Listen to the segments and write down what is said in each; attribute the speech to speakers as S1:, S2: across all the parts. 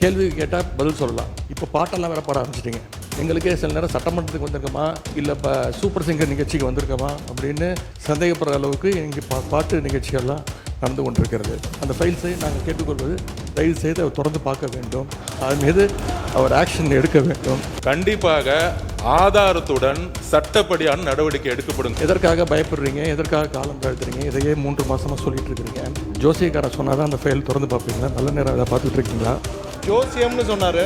S1: கேள்வி கேட்டால் பதில் சொல்லலாம். இப்போ பாட்டெல்லாம் வேற பாட ஆரம்பிச்சிட்டிங்க. எங்களுக்கே சில நேரம் சட்டமன்றத்துக்கு வந்திருக்கோமா இல்லை இப்போ சூப்பர் சிங்கர் நிகழ்ச்சிக்கு வந்திருக்கோமா அப்படின்னு சந்தேகப்படுற அளவுக்கு இங்கே பாட்டு நிகழ்ச்சிகள்லாம் நடந்து கொண்டிருக்கிறது. அந்த ஃபைல்ஸை நாங்கள் கேட்டுக்கொள்வது தயவு செய்து அவர் தொடர்ந்து பார்க்க வேண்டும். அதன் மீது அவர் ஆக்ஷன் எடுக்க வேண்டும்.
S2: கண்டிப்பாக ஆதாரத்துடன் சட்டப்படியான நடவடிக்கை எடுக்கப்படும்.
S1: எதற்காக பயப்படுறீங்க, எதற்காக காலம் தாழ்த்துறீங்க? இதையே 3 மாசமா சொல்லிட்டு இருக்கிறீங்க. ஜோசியக்காரன் சொன்னாதான் அந்த ஃபைல் திறந்து பார்ப்பீங்களா? நல்ல நேரம் அதை பார்த்துட்டு இருக்கீங்களா?
S3: ஜோசியம்னு சொன்னார்.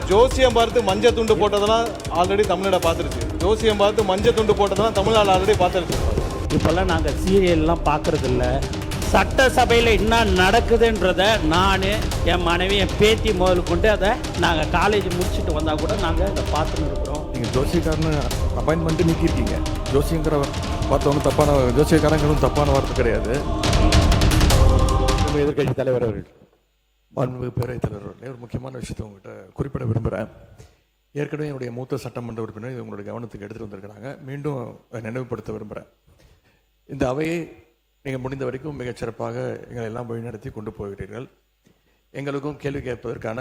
S3: ஜோசியம் பார்த்து மஞ்சள் துண்டு போட்டதெல்லாம் ஆல்ரெடி தமிழ்நாடு பார்த்துருச்சு. ஜோசியம் பார்த்து மஞ்சள் துண்டு போட்டதெல்லாம் தமிழ்நாடு ஆல்ரெடி பார்த்துருச்சு.
S4: இப்போல்லாம் நாங்கள் சீரியல்லாம் பார்க்குறதில்ல. சட்டசபையில் என்ன நடக்குதுன்றத நான், என் மனைவி, என் பேத்தி முதல் கொண்டு அதை நாங்கள் காலேஜ் முடிச்சுட்டு வந்தால் கூட நாங்கள் இதை பார்த்துன்னு இருக்கிறோம்.
S1: நீங்கள் ஜோசியக்காரன்னு அப்பாயின்மெண்ட்டு நீக்கியிருக்கீங்க. ஜோசியங்கிற பார்த்தவங்க தப்பான ஜோசியக்காரங்களும் தப்பான வார்த்தை கிடையாது.
S5: எதிர்கட்சி தலைவர் அவர்கள்,
S1: மாண்புமிகு பேரவைத் தலைவர் அவர்களே, ஒரு முக்கியமான விஷயத்தை உங்கள்கிட்ட குறிப்பிட விரும்புகிறேன். ஏற்கனவே என்னுடைய மூத்த சட்டமன்ற உறுப்பினர் இது உங்களுடைய கவனத்துக்கு எடுத்துகிட்டு வந்திருக்கிறாங்க. மீண்டும் நினைவுபடுத்த விரும்புகிறேன். இந்த அவையை நீங்கள் முடிந்த வரைக்கும் மிகச்சிறப்பாக எங்களை எல்லாம் வழிநடத்தி கொண்டு போகிறீர்கள். எங்களுக்கும் கேள்வி கேட்பதற்கான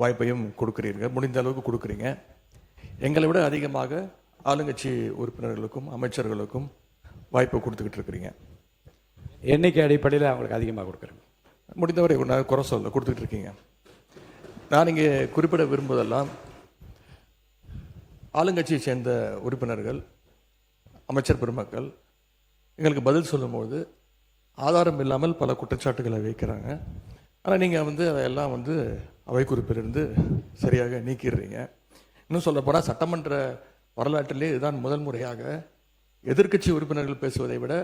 S1: வாய்ப்பையும் கொடுக்குறீர்கள், முடிந்த அளவுக்கு கொடுக்குறீங்க. எங்களை விட அதிகமாக ஆளுங்கட்சி உறுப்பினர்களுக்கும் அமைச்சர்களுக்கும் வாய்ப்பை கொடுத்துக்கிட்டு இருக்கிறீங்க.
S5: எண்ணிக்கை அடிப்படையில் அவங்களுக்கு அதிகமாக கொடுக்குறேன்.
S1: முடிந்தவரை குறை சொல்ல கொடுத்துக்கிட்டு இருக்கீங்க. நான் இங்கே குறிப்பிட விரும்புவதெல்லாம் ஆளுங்கட்சியை சேர்ந்த உறுப்பினர்கள், அமைச்சர் பெருமக்கள் எங்களுக்கு பதில் சொல்லும்போது ஆதாரம் இல்லாமல் பல குற்றச்சாட்டுகளை வைக்கிறாங்க. ஆனால் நீங்கள் அதையெல்லாம் அவை குறிப்பிலிருந்து சரியாக நீக்கிடுறீங்க. இன்னும் சொல்லப்போனால் சட்டமன்ற வரலாற்றிலே இதுதான் முதல் முறையாக எதிர்க்கட்சி உறுப்பினர்கள் பேசுவதை விட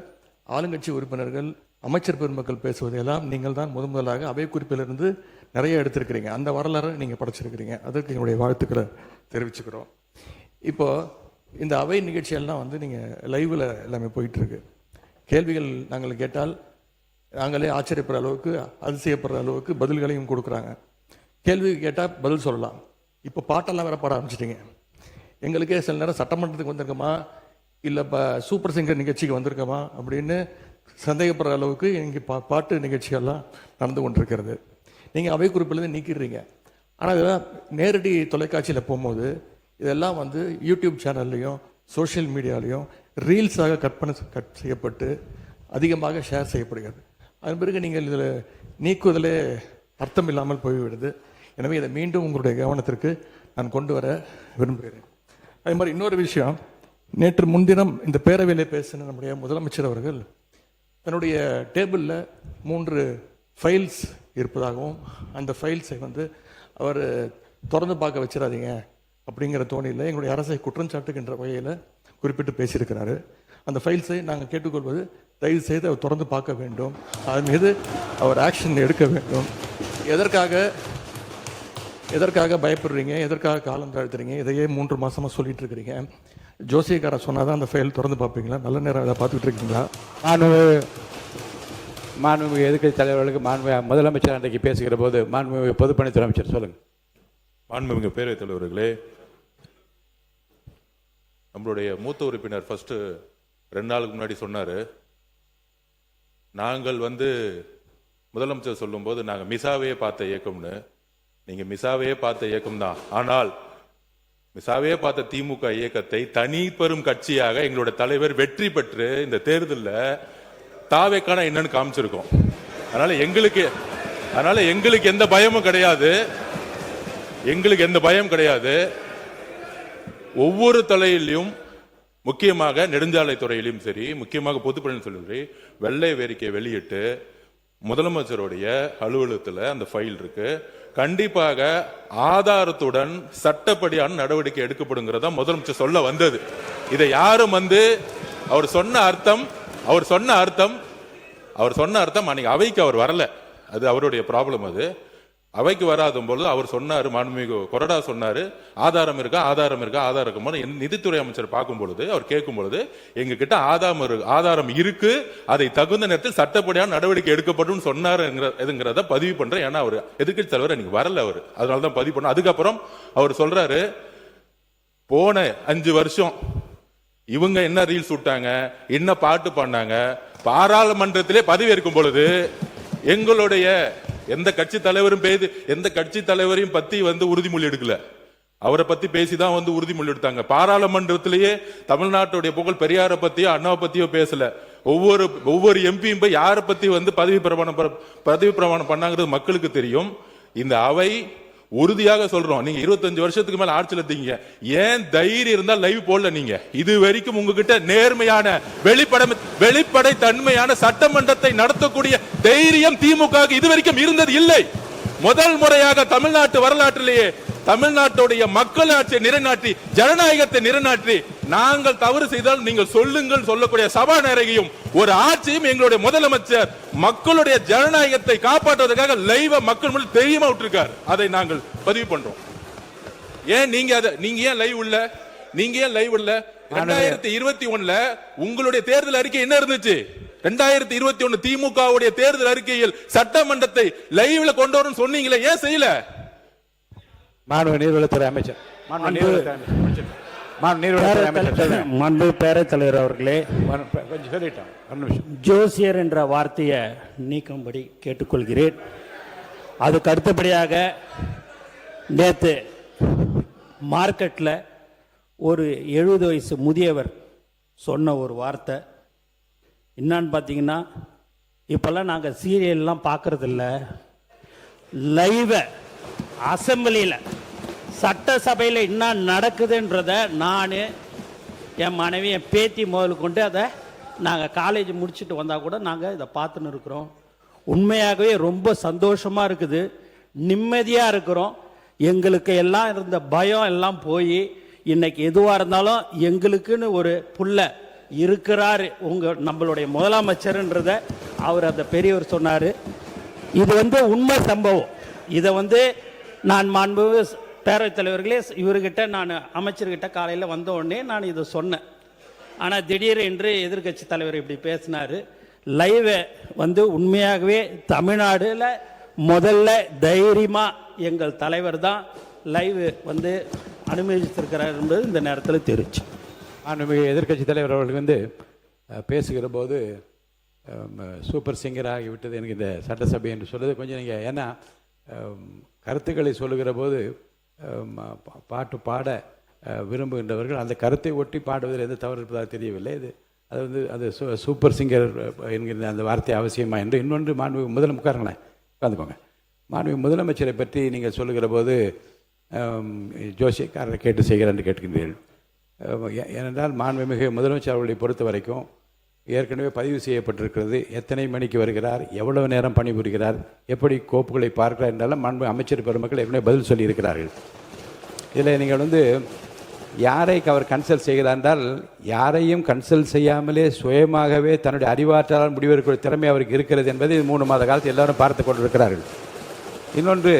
S1: ஆளுங்கட்சி உறுப்பினர்கள், அமைச்சர் பெருமக்கள் பேசுவதையெல்லாம் நீங்கள் தான் முதலாக அவை குறிப்பிலிருந்து நிறைய எடுத்திருக்கிறீங்க. அந்த வரலாறு நீங்கள் படைச்சிருக்கிறீங்க. அதற்கு எங்களுடைய வாழ்த்துக்களை தெரிவிச்சுக்கிறோம். இப்போது இந்த அவை நிகழ்ச்சியெல்லாம் நீங்கள் லைவில் எல்லாமே போயிட்டுருக்கு. கேள்விகள் நாங்கள் கேட்டால் நாங்களே ஆச்சரியப்படுற அளவுக்கு, அதிசயப்படுற அளவுக்கு பதில்களையும் கொடுக்குறாங்க. கேள்வி கேட்டால் பதில் சொல்லலாம். இப்போ பாட்டெல்லாம் வேற பாட ஆரம்பிச்சிட்டிங்க. எங்களுக்கே சில நேரம் சட்டமன்றத்துக்கு வந்திருக்கோமா இல்லை இப்போ சூப்பர் சிங்கர் நிகழ்ச்சிக்கு வந்திருக்கோமா அப்படின்னு சந்தேகப்படுற அளவுக்கு இங்கே பாட்டு நிகழ்ச்சிகள்லாம் நடந்து கொண்டிருக்கிறது. நீங்கள் அவை குறிப்பிலேருந்து நீக்கிடுறீங்க. ஆனால் இதெல்லாம் நேரடி தொலைக்காட்சியில் போகும்போது இதெல்லாம் யூடியூப் சேனல்லையும் சோஷியல் மீடியாலையும் ரீல்ஸாக கட் செய்யப்பட்டு அதிகமாக ஷேர் செய்யப்படுகிறது. அதன் பிறகு நீங்கள் இதில் நீக்குவதிலே அர்த்தம் இல்லாமல் போய்விடுது. எனவே இதை மீண்டும் உங்களுடைய கவனத்திற்கு நான் கொண்டு வர விரும்புகிறேன். அதே மாதிரி இன்னொரு விஷயம், நேற்று முன்தினம் இந்த பேரவையிலே பேசின நம்முடைய முதலமைச்சர் அவர்கள் தன்னுடைய டேபிளில் 3 ஃபைல்ஸ் இருப்பதாகவும் அந்த ஃபைல்ஸை அவர் திறந்து பார்க்க வச்சிடாதீங்க அப்படிங்கிற தோணியில் எங்களுடைய அரசை குற்றஞ்சாட்டுகின்ற வகையில் குறிப்பிட்டு பேசியிருக்கிறாரு. அந்த ஃபைல்ஸை நாங்கள் கேட்டுக்கொள்வது தயவு செய்து அவர் திறந்து பார்க்க வேண்டும். அதன் மீது அவர் ஆக்ஷன் எடுக்க வேண்டும். எதற்காக பயப்படுறீங்க, எதற்காக காலம் தாழ்த்துறீங்க? இதையே 3 மாசமாக சொல்லிட்டு இருக்கிறீங்க. ஜோசியக்காரன் சொன்னாதான் அந்த ஃபைல் திறந்து பார்ப்பீங்களா? நல்ல நேரம் அதை பார்த்துக்கிட்டு இருக்கீங்களா?
S5: மாண்புமிகு எதிர்கட்சி தலைவர்களுக்கு முதலமைச்சர் அன்றைக்கு பேசுகிற போது மாண்புமிகு பொதுப்பணித்துறை அமைச்சர் சொல்லுங்கள்.
S2: மாண்புமிகு பேரவைத் தலைவர்களே, நம்மளுடைய மூத்த உறுப்பினர் ஃபர்ஸ்ட் 2 நாளுக்கு முன்னாடி சொன்னார், நாங்கள் முதலமைச்சர் சொல்லும்போது நாங்கள் மிசாவையே பார்த்த இயக்கம்னு. நீங்கள் மிசாவையே பார்த்த இயக்கம் தான். ஆனால் மிசாவையே பார்த்த திமுக இயக்கத்தை தனி பெரும் கட்சியாக எங்களுடைய தலைவர் வெற்றி பெற்று இந்த தேர்தலில் தாவேக்கான என்னன்னு காமிச்சிருக்கோம். அதனால எங்களுக்கு எந்த பயமும் கிடையாது. எந்த பயம் கிடையாது. ஒவ்வொரு தலையிலும், முக்கியமாக நெடுஞ்சாலை துறையிலும் சரி, முக்கியமாக பொதுப்பணி சொல்லி வெள்ளை வேறிக்கை வெளியிட்டு முதலமைச்சருடைய அலுவலகத்தில் அந்த ஃபைல் இருக்கு. கண்டிப்பாக ஆதாரத்துடன் சட்டப்படியான நடவடிக்கை எடுக்கப்படுங்கிறதா முதலமைச்சர் சொல்ல வந்தது. இதை யாரும் அவர் சொன்ன அர்த்தம் அன்னைக்கு அவைக்கு அவர் வரல. அது அவருடைய ப்ராப்ளம். அது அவைக்கு வராத பொழுது அவர் சொன்னார், மாண்புமிகு கொறடா சொன்னார், ஆதாரம் இருக்கா. நிதித்துறை அமைச்சர் பார்க்கும் பொழுது, அவர் கேட்கும் பொழுது, எங்க கிட்ட ஆதாரம் இருக்கு, அதை தகுந்த நேரத்தில் சட்டப்படியான நடவடிக்கை எடுக்கப்படும் சொன்னாருங்கிறத பதிவு பண்றேன். ஏன்னா அவர் எதிர்க்கட்சி தலைவர் அன்னைக்கு வரல, அவர் அதனாலதான் பதிவு பண்ண. அதுக்கப்புறம் அவர் சொல்றாரு, போன 5 வருஷம் இவங்க என்ன ரீல்ஸ் விட்டாங்க, என்ன பாட்டு பண்ணாங்க, பாராளுமன்றத்திலே பதவி இருக்கும் பொழுது எங்களுடைய எந்த கட்சி தலைவரும் எந்த கட்சி தலைவரையும் பத்தி உறுதிமொழி எடுக்கல. அவரை பத்தி பேசிதான் உறுதிமொழி எடுத்தாங்க. பாராளுமன்றத்திலேயே தமிழ்நாட்டுடைய புகழ் பெரியாரை பத்தியோ அண்ணாவை பத்தியோ பேசல. ஒவ்வொரு எம்பியும் போய் யாரை பத்தி பதவி பிரமாணம் பண்ணாங்கிறது மக்களுக்கு தெரியும். இந்த அவை உறுதியாக சொல்றோம், நீங்க 25 வருஷத்துக்கு மேல ஆட்சியில் இருந்தீங்க, ஏன் தைரியம் இருந்தா லைவ் போடல? நீங்க இது வரைக்கும் உங்ககிட்ட நேர்மையான வெளிப்படை தன்மையான சட்டமன்றத்தை நடத்தக்கூடிய தைரியம் திமுக இது வரைக்கும் இருந்தது இல்லை. முதல் முறையாக தமிழ்நாட்டு வரலாற்றிலேயே தமிழ்நாட்டுடைய மக்களாட்சியை நிலைநாட்டி ஜனநாயகத்தை நிலைநாட்டி நாங்கள் தவறு செய்தால் நீங்கள் சொல்லுங்கள் சொல்லக்கூடிய சபாநாயகியும் ஒரு ஆட்சியும் எங்களுடைய முதலமைச்சர் மக்களுடைய ஜனநாயகத்தை காப்பாற்றுவதற்காக லைவ மக்கள் முன்னாடி தெரியுமா விட்டுருக்கார். அதை நாங்கள் பதிவு பண்றோம். ஏன் நீங்க ஏன் லைவ் இல்ல? நீங்க ஏன் லைவ் இல்ல? 2021 உங்களுடைய தேர்தல் அறிக்கை என்ன இருந்துச்சு? 2021 திமுகவுடைய தேர்தல் அறிக்கையில் சட்டமன்றத்தை லைவ்ல கொண்டு வரணும் சொன்னீங்களே, ஏன் செய்யல?
S5: மாண்பு நீர்வளத்துறை அமைச்சர்
S4: மாண்பு பேரவைத் தலைவர் அவர்களே,
S5: கொஞ்சம் சொல்லிட்டோம், ஒரு நிமிஷம்.
S4: ஜோசியர் என்ற வார்த்தையை நீக்கும்படி கேட்டுக்கொள்கிறேன். அதுக்கு அடுத்தபடியாக நேற்று மார்க்கெட்டில் ஒரு 70 வயசு முதியவர் சொன்ன ஒரு வார்த்தை என்னான்னு பார்த்தீங்கன்னா, இப்போல்லாம் நாங்கள் சீரியல்லாம் பார்க்கறதில்ல, லைவை அசம்பிளியில் சட்டசபையில் என்ன நடக்குதுன்றத நான் என் மனைவி என் பேத்தி முதல் கொண்டு அதை நாங்கள் காலேஜ் முடிச்சுட்டு வந்தால் கூட நாங்கள் இதை பார்த்துன்னு இருக்கிறோம். உண்மையாகவே ரொம்ப சந்தோஷமாக இருக்குது, நிம்மதியாக இருக்கிறோம். எங்களுக்கு எல்லாம் இருந்த பயம் எல்லாம் போய் இன்னைக்கு எதுவாக இருந்தாலும் எங்களுக்குன்னு ஒரு புள்ள இருக்கிறாரு நம்மளுடைய முதலமைச்சர்ன்றத அவர் அந்த பெரியவர் சொன்னார். இது உண்மை சம்பவம். இதை நான் மாண்பு பேரவைத் தலைவர்களே, இவர்கிட்ட நான் அமைச்சர்கிட்ட காலையில் வந்த உடனே நான் இதை சொன்னேன். ஆனால் திடீர் என்று எதிர்கட்சி தலைவர் இப்படி பேசினார். லைவை உண்மையாகவே தமிழ்நாடுல முதல்ல தைரியமாக எங்கள் தலைவர் தான் லைவ் அனுமதித்திருக்கிறார் என்பது இந்த நேரத்தில் தெரிவிச்சு.
S5: எதிர்கட்சி தலைவர் அவர்கள் பேசுகிற போது சூப்பர் சிங்கர் ஆகிவிட்டது எனக்கு இந்த சட்டசபை என்று சொல்லுது கொஞ்சம் நீங்கள், ஏன்னா கருத்துக்களை சொல்லுகிற போது பாட்டு பாட விரும்புகின்றவர்கள் அந்த கருத்தை ஒட்டி பாடுவதில் எந்த தவறு இருப்பதாக தெரியவில்லை. அது சூப்பர் சிங்கர் என்கிற அந்த வார்த்தை அவசியமா என்று. இன்னொன்று மாண்பு உட்காருங்களேன், உட்காந்துக்கோங்க. மாண்பு முதலமைச்சரை பற்றி நீங்கள் சொல்லுகிற போது ஜோசியக்காரரை கேட்டு செய்கிறார் என்று கேட்கின்றீர்கள். ஏனென்றால் மாண்புமிகு முதலமைச்சர் அவர்களை பொறுத்த வரைக்கும் ஏற்கனவே பதிவு செய்யப்பட்டிருக்கிறது. எத்தனை மணிக்கு வருகிறார், எவ்வளவு நேரம் பணிபுரிகிறார், எப்படி கோப்புகளை பார்க்கிறார் என்றாலும் மாண்பு அமைச்சர் பெருமக்கள் ஏற்கனவே பதில் சொல்லியிருக்கிறார்கள். இதில் நீங்கள் யாரை அவர் கன்சல்ட் செய்கிறார் என்றால், யாரையும் கன்சல்ட் செய்யாமலே சுயமாகவே தன்னுடைய அறிவாற்றலால் முடிவெடுக்கிற திறமை அவருக்கு இருக்கிறது என்பதை 3 மாத காலத்தில் எல்லாரும் பார்த்து கொண்டிருக்கிறார்கள். இன்னொன்று,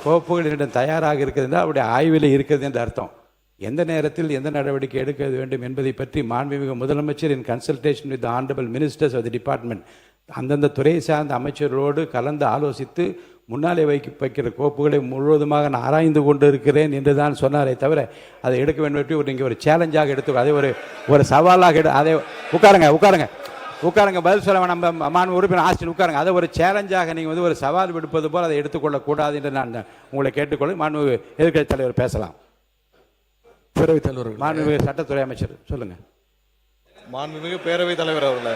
S5: கோப்புகளிடம் தயாராக இருக்கிறது என்றால் அவருடைய ஆய்வில் இருக்கிறது என்று அர்த்தம். எந்த நேரத்தில் எந்த நடவடிக்கை எடுக்க வேண்டும் என்பதை பற்றி மாண்புமிகு முதலமைச்சர் இன் consultation with honourable ministers of the department அந்தந்த துறை சார்ந்த அமைச்சரோடு கலந்து ஆலோசித்து முன்னாலே வைக்கிற கோப்புகளை முழுவதுமாக நான் ஆராய்ந்து கொண்டு இருக்கிறேன் என்று தான் சொன்னாரே தவிர அதை எடுக்க வேண்டும் என்று நீங்கள் ஒரு சேலஞ்சாக எடுத்து அதை ஒரு சவாலாக அதை உட்காருங்க பதில் சொல்ல வேணாம். மாண்பு உறுப்பினர் ஆஸ்டின் உட்காருங்க. அதை ஒரு சேலஞ்சாக நீங்கள் ஒரு சவால் விடுப்பது போல் அதை எடுத்துக்கொள்ளக்கூடாது என்று நான் உங்களை கேட்டுக்கொள்ள. மாண்பு எதிர்க்கட்சி தலைவர் பேசலாம்.
S1: பேரவைத் தலைவர்கள்,
S5: மாண்புமிகு சட்டத்துறை அமைச்சர் சொல்லுங்க.
S3: மாண்புமிகு பேரவைத் தலைவர் அவர்களே,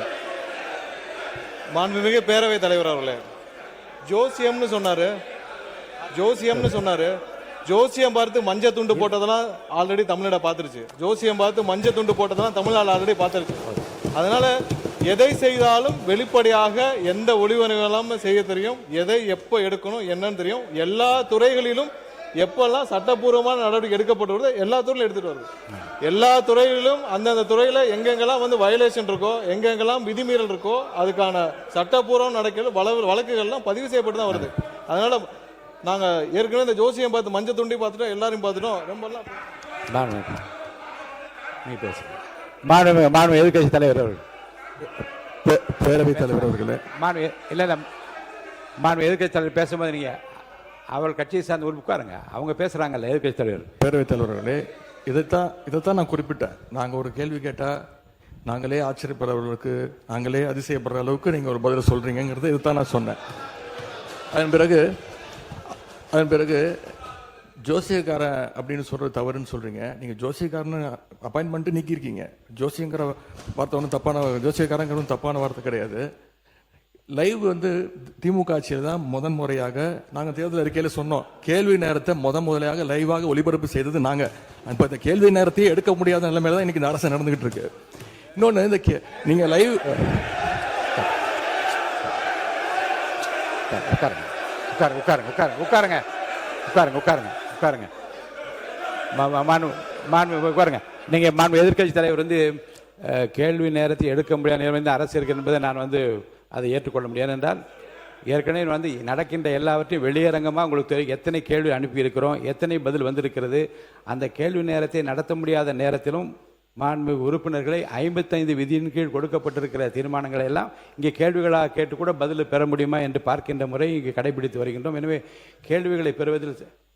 S3: மாண்புமிகு பேரவைத் தலைவர் அவர்களே, ஜோசியம்னு சொன்னாரு. ஜோசியம் பார்த்து மஞ்சள் துண்டு போட்டதெல்லாம் ஆல்ரெடி தமிழ்நாடு பார்த்துருச்சு. ஜோசியம் பார்த்து மஞ்சள் துண்டு போட்டதெல்லாம் தமிழ்நாடு ஆல்ரெடி பார்த்துருச்சு. அதனால எதை செய்தாலும் வெளிப்படையாக எந்த ஒளிவனைகளும் செய்ய தெரியும், எதை எப்போ எடுக்கணும் என்னன்னு தெரியும். எல்லா துறைகளிலும் எப்பெல்லாம் சட்டப்பூர்வமான நடவடிக்கை எடுக்கப்பட்டு வருது எல்லா துறையிலும் எடுத்துட்டு வருது. எல்லா துறைகளிலும் அந்தந்த துறையில எங்கெங்கெல்லாம் வயலேஷன் இருக்கோ, எங்கெங்கெல்லாம் விதிமீறல் இருக்கோ, அதுக்கான சட்டப்பூர்வம் நடக்கிற வழக்குகள்லாம் பதிவு செய்யப்பட்டு தான் வருது. அதனால நாங்க ஏற்கனவே இந்த ஜோசியம் பார்த்து மஞ்சள் துண்டி பார்த்துட்டோம், எல்லாரையும் பார்த்துட்டோம். ரொம்ப
S5: மாண்பு எதிர்க்கட்சி தலைவர் அவர்கள்,
S1: பேரவைத் தலைவர் அவர்களே,
S5: மாண்பு எதிர்க்கட்சி தலைவர் பேசும்போது நீங்க அவள் கட்சியை சார்ந்து உட்காருங்க. அவங்க பேசுறாங்கல்ல எதிர்க்கட்சி தலைவர்.
S1: பேரவைத் தலைவர்களே, இதைத்தான் நான் குறிப்பிட்டேன். நாங்கள் ஒரு கேள்வி கேட்டால் நாங்களே ஆச்சரியப்படுற அளவுக்கு, நாங்களே அதிசயப்படுற அளவுக்கு நீங்கள் ஒரு பதில் சொல்றீங்கிறது இதைத்தான் நான் சொன்னேன். அதன் பிறகு ஜோசியக்காரன் அப்படின்னு சொல்கிறது தவறுன்னு சொல்கிறீங்க. நீங்கள் ஜோசியக்காரன்னு அப்பாயின்மெண்ட்டு நீக்கியிருக்கீங்க. ஜோசியங்கிற வார்த்தை ஒன்றும் ஜோசியக்காரங்கிறது தப்பான வார்த்தை கிடையாது. லைவ் வந்து திமுக ஆட்சியில் தான் முறையாக நாங்கள் தேர்தல் அறிக்கையில் சொன்னோம், கேள்வி நேரத்தை முதலையாக லைவாக ஒளிபரப்பு செய்தது நாங்கள். இப்போ இந்த கேள்வி நேரத்தையே எடுக்க முடியாத நிலைமையில தான் இன்னைக்கு இந்த அரசு நடந்துகிட்டு இருக்கு. இன்னொன்று, இந்த நீங்கள் லைவ்
S5: உட்காருங்க. நீங்கள் மாண்பு எதிர்க்கட்சி தலைவர் வந்து கேள்வி நேரத்தை எடுக்க முடியாத நிலைமை இந்த அரசு இருக்கு என்பதை நான் வந்து அதை ஏற்றுக்கொள்ள முடியாது. என்றால் ஏற்கனவே வந்து நடக்கின்ற எல்லாவற்றையும் வெளியரங்கமாக உங்களுக்கு தெரியும். எத்தனை கேள்வி அனுப்பியிருக்கிறோம், எத்தனை பதில் வந்திருக்கிறது. அந்த கேள்வி நேரத்தை நடத்த முடியாத நேரத்திலும் மாண்பு உறுப்பினர்களை 55 விதியின் கீழ் கொடுக்கப்பட்டிருக்கிற தீர்மானங்களை எல்லாம் இங்கே கேள்விகளாக கேட்டு கூட பதில் பெற முடியுமா என்று பார்க்கின்ற முறை இங்கே கடைபிடித்து வருகின்றோம். எனவே கேள்விகளை பெறுவதில்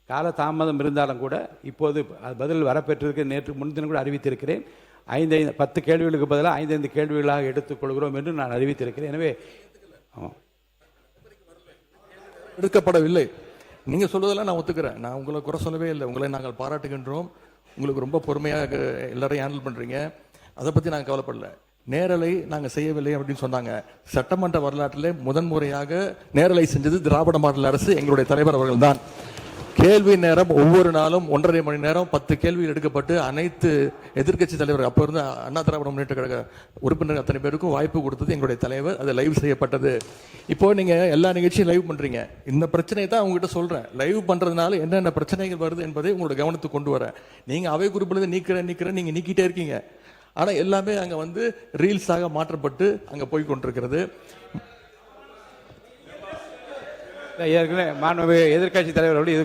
S5: கால தாமதம் இருந்தாலும் கூட இப்போது பதில் வரப்பெற்றிருக்கு. நேற்று முன்தினம் கூட அறிவித்திருக்கிறேன். 10 கேள்விகளுக்கு பதிலாக 5 கேள்விகளாக எடுத்துக்கொள்கிறோம் என்று நான் அறிவித்திருக்கிறேன். எனவே
S1: எடுக்கப்படவில்லை. நீங்க சொல்வதெல்லாம் நான் ஒத்துக்கிறேன். நான் உங்களை குறை சொல்லவே இல்லை. உங்களை நாங்கள் பாராட்டுகின்றோம். உங்களுக்கு ரொம்ப பொறுமையாக எல்லாரையும் ஹேண்டில் பண்றீங்க. அதை பத்தி நாங்கள் கவலைப்படல. நேரலை நாங்கள் செய்யவில்லை அப்படின்னு சொன்னாங்க. சட்டமன்ற வரலாற்றிலே முறையாக நேரலை செஞ்சது திராவிட மாடல் அரசு, எங்களுடைய தலைவர் அவர்கள் தான். கேள்வி நேரம் ஒவ்வொரு நாளும் 1.5 மணி நேரம் 10 கேள்விகள் எடுக்கப்பட்டு அனைத்து எதிர்க்கட்சி தலைவர் அப்போ இருந்த அண்ணா திராவிட முன்னேற்ற கழக உறுப்பினர் அத்தனை பேருக்கும் வாய்ப்பு கொடுத்தது எங்களுடைய தலைவர். அது லைவ் செய்யப்பட்டது. இப்போ நீங்க எல்லா நிகழ்ச்சியும் லைவ் பண்றீங்க. இந்த பிரச்சனையை தான் உங்ககிட்ட சொல்றேன். லைவ் பண்றதுனால என்னென்ன பிரச்சனைகள் வருது என்பதை உங்களோட கவனத்துக்கு கொண்டு வரேன். நீங்க அவை குறிப்பிலிருந்து நீக்கிறேன் நீங்க நீக்கிட்டே இருக்கீங்க. ஆனா எல்லாமே அங்க வந்து ரீல்ஸாக மாற்றப்பட்டு அங்க போய் கொண்டிருக்கிறது.
S5: ஏற்கனவே மாண்பு எதிர்க்கட்சி தலைவர்கள் இது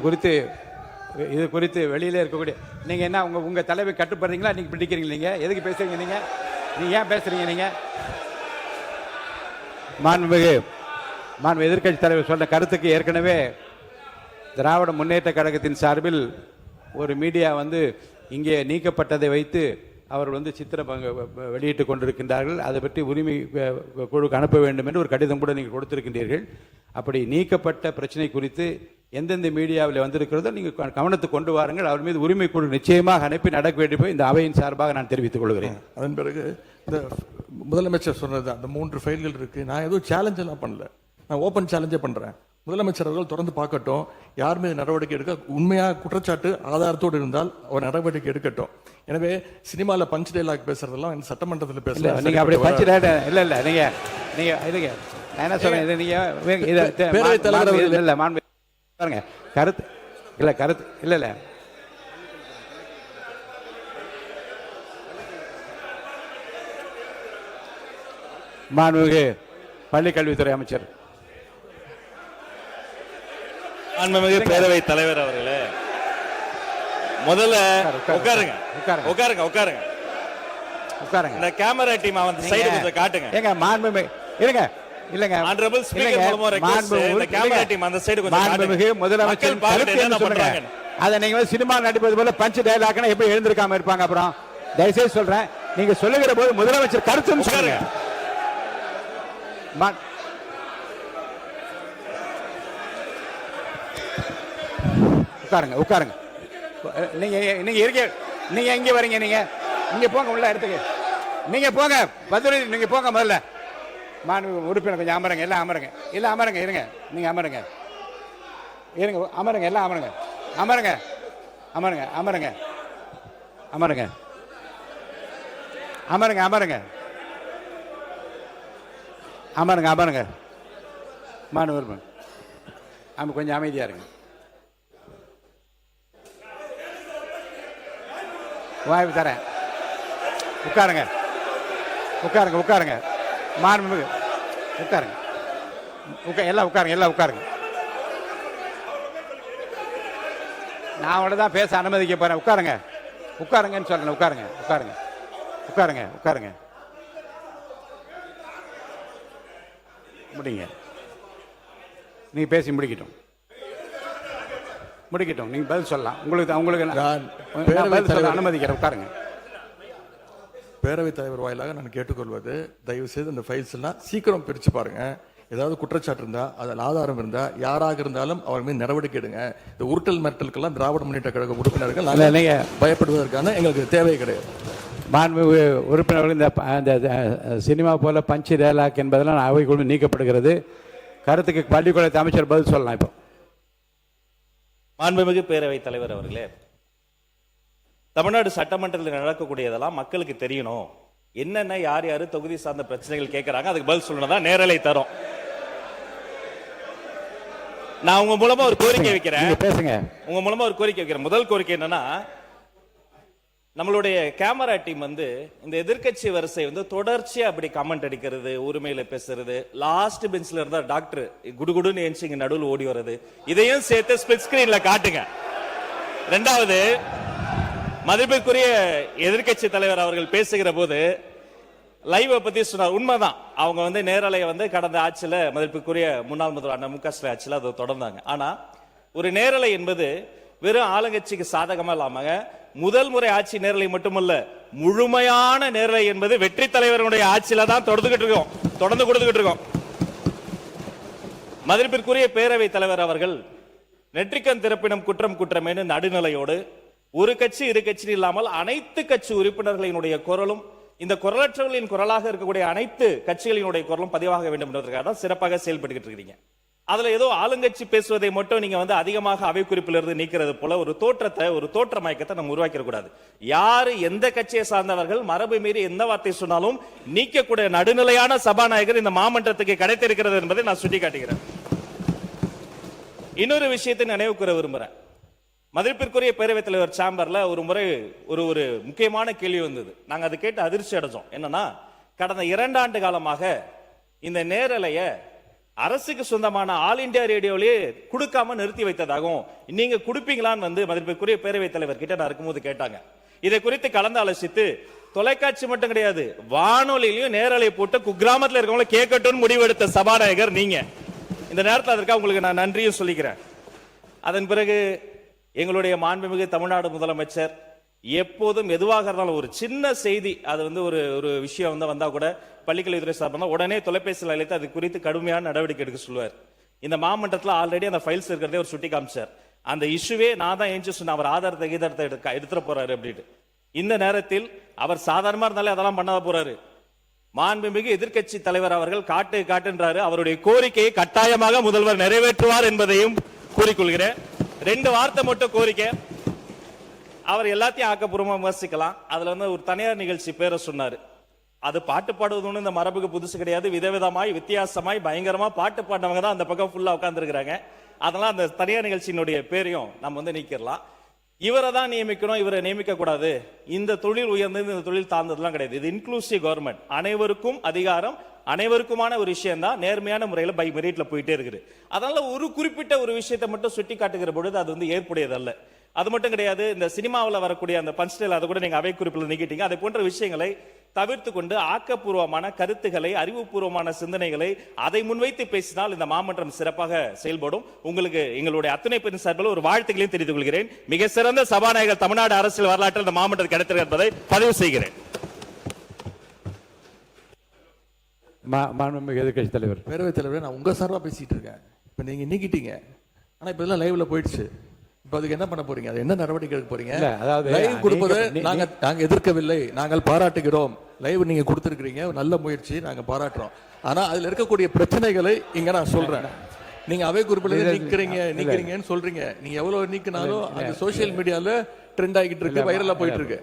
S5: குறித்து வெளியிலே இருக்கக்கூடிய நீங்கள் என்ன உங்கள் தலைவை கட்டுப்படுறீங்களா? நீங்கள் பிடிக்கிறீங்க? நீங்கள் எதுக்கு பேசுறீங்க? நீங்கள் ஏன் பேசுறீங்க? நீங்கள் மாண்பு எதிர்க்கட்சி தலைவர் சொன்ன கருத்துக்கு ஏற்கனவே திராவிட முன்னேற்ற கழகத்தின் சார்பில் ஒரு மீடியா வந்து இங்கே நீக்கப்பட்டதை வைத்து அவர் வந்து சித்திரம் வெளியிட்டு கொண்டிருக்கின்றார்கள். அதை பற்றி உரிமை குழுக்கு அனுப்ப வேண்டும் என்று ஒரு கடிதம் கூட நீங்கள் கொடுத்திருக்கின்றீர்கள். அப்படி நீக்கப்பட்ட பிரச்சனை குறித்து எந்தெந்த மீடியாவில் வந்திருக்கிறதோ நீங்கள் கவனத்துக்கு கொண்டு வாருங்கள். அவர் மீது உரிமை குழு நிச்சயமாக அனுப்பி நடக்க வேண்டும் இந்த அவையின் சார்பாக நான் தெரிவித்துக் கொள்கிறேன்.
S1: அதன் பிறகு இந்த முதலமைச்சர் சொன்னது அந்த 3 ஃபைல்கள் இருக்கு. நான் எதுவும் சேலஞ்ச் எல்லாம் பண்ணல. நான் ஓப்பன் சேலஞ்சே பண்றேன். முதலமைச்சர் அவர்கள் தொடர்ந்து பார்க்கட்டும். யார் மீது நடவடிக்கை எடுக்க உண்மையாக குற்றச்சாட்டு ஆதாரத்தோடு இருந்தால் அவர் நடவடிக்கை எடுக்கட்டும். எனவே சினிமாவில் பஞ்ச் டைலாக் பேசுறதெல்லாம் சட்டமன்றத்தில் பேசல.
S5: நீங்க அப்படி பஞ்ச் டைலாக் இல்ல நீங்க இதுங்க நான் என்ன சொல்றேன், இது நீங்க
S1: பேரவைத் தலைவர்
S5: இல்ல மாண்பு பாருங்க கருத்து இல்ல மாண்புமிகு பள்ளி கல்வித்துறை அமைச்சர்
S6: மாண்புமிகு பேரவைத் தலைவர் அவர்களே, முதல்ல உட்காருங்க. இந்த கேமரா டீம் வந்து சைடு கொஞ்சம் காட்டுங்க.
S5: ஏங்க மாண்புமிகு இருங்க இல்லங்க
S6: ஆனரபிள் ஸ்பீக்கர் மூலமா ரெக்வெஸ்ட் இந்த கேமரா டீம் அந்த சைடு கொஞ்சம் காட்டுங்க.
S5: மாண்புமிகு முதலமைச்சர் கருத்து என்ன சொல்றாங்க? அத நீங்க சினிமா நடிப்பது போல பஞ்ச் டயலாக்னா எப்படி எழுந்திருக்காம இருப்பாங்க? அப்புறம் தயவுசெய்து சொல்றேன், நீங்க சொல்லுகிற போது முதலமைச்சர் கருத்துன்னு சொல்லுங்க. உட்காருங்க. நீங்க இருக்க, நீங்க எங்க வரீங்க? நீங்க போங்க உள்ள இடத்துக்கு. நீங்க போங்க பதில், நீங்க போங்க முதல்ல. மாண்பு உறுப்பினர் கொஞ்சம் அமருங்க. எல்லாம் அமருங்க. இருங்க. நீங்க அமருங்க. எல்லாம் அமருங்க. மாண்பு உறுப்பினர் கொஞ்சம் அமைதியா இருங்க. வாய்ப்பு தரேன். உட்காருங்க. மாண்புமிகு உட்காருங்க. எல்லாம் உட்காருங்க. நான் அவங்கள தான் பேச அனுமதிக்க போறேன். உட்காருங்கன்னு சொல்றேன். உட்காருங்க. முடிங்க. நீங்க பேசி முடிக்கட்டும். நீங்க பதில் சொல்லலாம். உங்களுக்கு அனுமதிக்கிறேன். உட்காருங்க.
S1: பேரவைத் தலைவர் வாயிலாக நான் கேட்டுக்கொள்வது, தயவு செய்து இந்த ஃபைல்ஸ் எல்லாம் சீக்கிரம் பிரிச்சு பாருங்க. ஏதாவது குற்றச்சாட்டு இருந்தா அதில் ஆதாரம் இருந்தா யாராக இருந்தாலும் அவர் மீது நடவடிக்கை எடுங்க. இந்த உருட்டல் மிரட்டலுக்கெல்லாம் திராவிட முன்னேற்ற கழக உறுப்பினர்கள்
S5: இல்ல,
S1: நாங்கள்
S5: நீங்க
S1: பயப்படுவதற்கான எங்களுக்கு தேவை கிடையாது.
S5: மாண்புமிகு உறுப்பினர்கள் இந்த சினிமா போல பஞ்ச் டயலாக் என்பதெல்லாம் அவைக்குழு நீக்கப்படுகிறது. கருத்துக்கு பள்ளிக்கூடத்து அமைச்சர் பதில் சொல்லலாம். இப்போ
S6: மாண்புமிகு பேரவைத் தலைவர் அவர்களே, தமிழ்நாடு சட்டமன்றத்தில் நடக்கக்கூடியதெல்லாம் மக்களுக்கு தெரியணும். என்னென்ன யார் யாரு தொகுதி சார்ந்த பிரச்சனைகள் கேட்கறாங்க, அதுக்கு பதில் சொல்லணும். நேரலை தரும். நான் உங்க மூலமா ஒரு கோரிக்கை வைக்கிறேன்.
S5: நீங்க பேசுங்க.
S6: உங்க மூலமா ஒரு கோரிக்கை வைக்கிறேன். முதல் கோரிக்கை என்னன்னா, நம்மளுடைய கேமரா டீம் இந்த எதிர்க்கட்சி வரிசை தொடர்ச்சியா அப்படி கமெண்ட் அடிக்கிறது, உரிமையில பேசுறது, லாஸ்ட் பெஞ்ச்ல இருந்தா டாக்டர் குடுகுடுன்னு ஏஞ்சி இங்க நடுவில் ஓடி வர்றது, இதையும் சேர்த்து ஸ்பிளிட் ஸ்கிரீன்ல காட்டுங்க. இரண்டாவது, மதிப்பிற்குரிய எதிர்க்கட்சி தலைவர் அவர்கள் பேசுகிற போது லைவ் பத்தி சொன்னார். உண்மைதான், அவங்க நேரலையை கடந்த ஆட்சியில மதிப்பிற்குரிய முன்னாள் முதல்வர் அண்ணா மு க ஸ்டாலின் ஆட்சியில அதை தொடர்ந்தாங்க. ஆனா ஒரு நேரலை என்பது வெறும் ஆளுங்கட்சிக்கு சாதகமா இல்லாம முதல் முறை ஆட்சி நேரலை மட்டுமல்ல, முழுமையான நேரலை என்பது வெற்றி தலைவருடைய ஆட்சியில தான் தொடர்ந்து கொடுத்துக்கிட்டு இருக்கோம். மதிப்பிற்குரிய பேரவைத் தலைவர் அவர்கள் நெற்றிக்கண் திறப்பினும் குற்றம் குற்றமேனு நடுநிலையோடு ஒரு கட்சி இரு கட்சி இல்லாமல் அனைத்து கட்சி உறுப்பினர்களினுடைய குரலும், இந்த குரலற்றவர்களின் குரலாக இருக்கக்கூடிய அனைத்து கட்சிகளினுடைய குரலும் பதிவாக வேண்டும் என்பதற்காக தான் சிறப்பாக செயல்பட்டு இருக்கீங்க. அதுல ஏதோ ஆளுங்கட்சி பேசுவதை மட்டும் நீங்க அதிகமாக அவை குறிப்பிலிருந்து நீக்கிறது போல ஒரு தோற்ற மயக்கத்தை நம்ம உருவாக்கிட கூடாது. யாரு எந்த கட்சியை சார்ந்தவர்கள் மரபு மீறி எந்த வார்த்தை சொன்னாலும் நீக்கக்கூடிய நடுநிலையான சபாநாயகர் இந்த மாமன்றத்துக்கு கிடைத்திருக்கிறது என்பதை நான் சுட்டிக்காட்டுகிறேன். இன்னொரு விஷயத்தை நினைவு கூற விரும்புறேன். மதிப்பிற்குரிய பேரவைத் தலைவர் சேம்பர்ல ஒரு முறை ஒரு முக்கியமான கேள்வி வந்தது. நாங்க அதை கேட்டு அதிர்ச்சி அடைஞ்சோம். என்னன்னா, கடந்த 2 ஆண்டு காலமாக இந்த நேரலைய அரசுக்கு சொந்தமான ஆல் இந்தியா ரேடியோலயே கொடுக்காம நிறுத்தி வைத்ததாகவும், நீங்க கொடுப்பீங்களான்னு மதிப்பிற்குரிய பேரவைத் தலைவர் கிட்ட நான் இருக்கும்போது கேட்டாங்க. இதை குறித்து கலந்து ஆலோசித்து தொலைக்காட்சி மட்டும் கிடையாது, வானொலியிலையும் நேரலை போட்டு குக்கிராமத்தில் இருக்கவங்கள கேட்கட்டும் முடிவெடுத்த சபாநாயகர் நீங்க. இந்த நேரத்தில் அதற்காக உங்களுக்கு நான் நன்றியும் சொல்லிக்கிறேன். அதன் பிறகு எங்களுடைய மாண்புமிகு தமிழ்நாடு முதலமைச்சர் எப்போதும் எதுவாக இருந்தாலும் ஒரு சின்ன செய்தி, அது ஒரு விஷயம் வந்தா கூட பள்ளிக்கல்வித்துறை சார்பாக உடனே தொலைபேசியில் அழைத்து அது குறித்து கடுமையான நடவடிக்கை எடுக்க சொல்லுவார். இந்த மாமன்றத்தில் ஆல்ரெடி அந்த ஃபைல்ஸ் இருக்கிறதே ஒரு சுட்டி காமிச்சார். அந்த இஷ்யூவே நான் தான் ஏஞ்சி சொன்ன, அவர் ஆதாரத்தை எடுத்துட போறாரு அப்படின்ட்டு. இந்த நேரத்தில் அவர் சாதாரணமா இருந்தாலே அதெல்லாம் பண்ணாத போறாரு. மாண்புமிகு எதிர்க்கட்சி தலைவர் அவர்கள் காட்டுன்றாரு. அவருடைய கோரிக்கையை கட்டாயமாக முதல்வர் நிறைவேற்றுவார் என்பதையும் கூறிக்கொள்கிறேன். 2 வார்த்தை மட்டும் கோரிக்கை. அவர் எல்லாத்தையும் ஆக்கப்பூர்வமா விமர்சிக்கலாம். அதுல ஒரு தனியார் நிகழ்ச்சி பேரை சொன்னாரு. அது பாட்டு பாடுவது இந்த மரபுக்கு புதுசு கிடையாது. விதவிதமாய் வித்தியாசமாய் பயங்கரமா பாட்டு பாடினவங்க தான் அந்த பக்கம் ஃபுல்லா உட்கார்ந்து இருக்கிறாங்க. அதெல்லாம் அந்த தனியார் நிகழ்ச்சியினுடைய பேரையும் நம்ம நீக்கிடலாம். இவரை தான் நியமிக்கணும், இவரை நியமிக்க கூடாது. இந்த தொழில் உயர்ந்தது, இந்த தொழில் தாழ்ந்ததுலாம் கிடையாது. இது இன்க்ளூசிவ் கவர்மெண்ட், அனைவருக்கும் அதிகாரம், அனைவருக்குமான ஒரு விஷயம் தான் நேர்மையான முறையில் பை மெரிட்ல போயிட்டே இருக்குது. அதனால ஒரு குறிப்பிட்ட ஒரு விஷயத்தை மட்டும் சுட்டி காட்டுகிற பொழுது அது ஏற்புடையதல்ல. அது மட்டும் கிடையாது, இந்த சினிமாவில் வரக்கூடிய அந்த பஞ்ச்டேல் அதை கூட நீங்க அவை குறிப்பில் நீக்கிட்டீங்க. அதை போன்ற விஷயங்களை தவிர்த்து கொண்டு ஆக்கப்பூர்வமான கருத்துக்களை, அறிவுபூர்வமான சிந்தனைகளை அதை முன்வைத்து பேசினால் இந்த மாமன்றம் சிறப்பாக செயல்படும். உங்களுக்கு எங்களுடைய அத்தனை பேரின் சார்பில் ஒரு வாழ்த்துக்களையும் தெரிவித்துக் கொள்கிறேன். மிக சிறந்த சபாநாயகர் தமிழ்நாடு அரசியல் வரலாற்றில் இந்த மாமன்றத்தில் கிடைத்திருக்கிறது என்பதை பதிவு செய்கிறேன்.
S5: மாண்புமிகு எதிர்க்கட்சி தலைவர்.
S1: பேரவைத் தலைவர், நான் உங்க சார்பா பேசிட்டு இருக்கேன். இப்ப நீங்க நீக்கிட்டீங்க, ஆனா இப்ப இதெல்லாம் லைவ்ல போயிடுச்சு. இப்ப அதுக்கு என்ன பண்ண போறீங்க? அது என்ன நடவடிக்கை எடுக்க போறீங்க?
S5: அதாவது
S1: லைவ் கொடுப்பதை நாங்க எதிர்க்கவில்லை, நாங்கள் பாராட்டுகிறோம். லைவ் நீங்க கொடுத்திருக்கீங்க, நல்ல முயற்சி, நாங்க பாராட்டுறோம். ஆனா அதுல இருக்கக்கூடிய பிரச்சனைகளை இங்க நான் சொல்றேன். நீங்க அவை குறிப்பில் நீக்கிறீங்கன்னு சொல்றீங்க. நீங்க எவ்வளவு நீக்கினாலும் அந்த சோசியல் மீடியால ட்ரெண்ட் ஆகிட்டு இருக்கு, வைரலா போயிட்டு இருக்கு.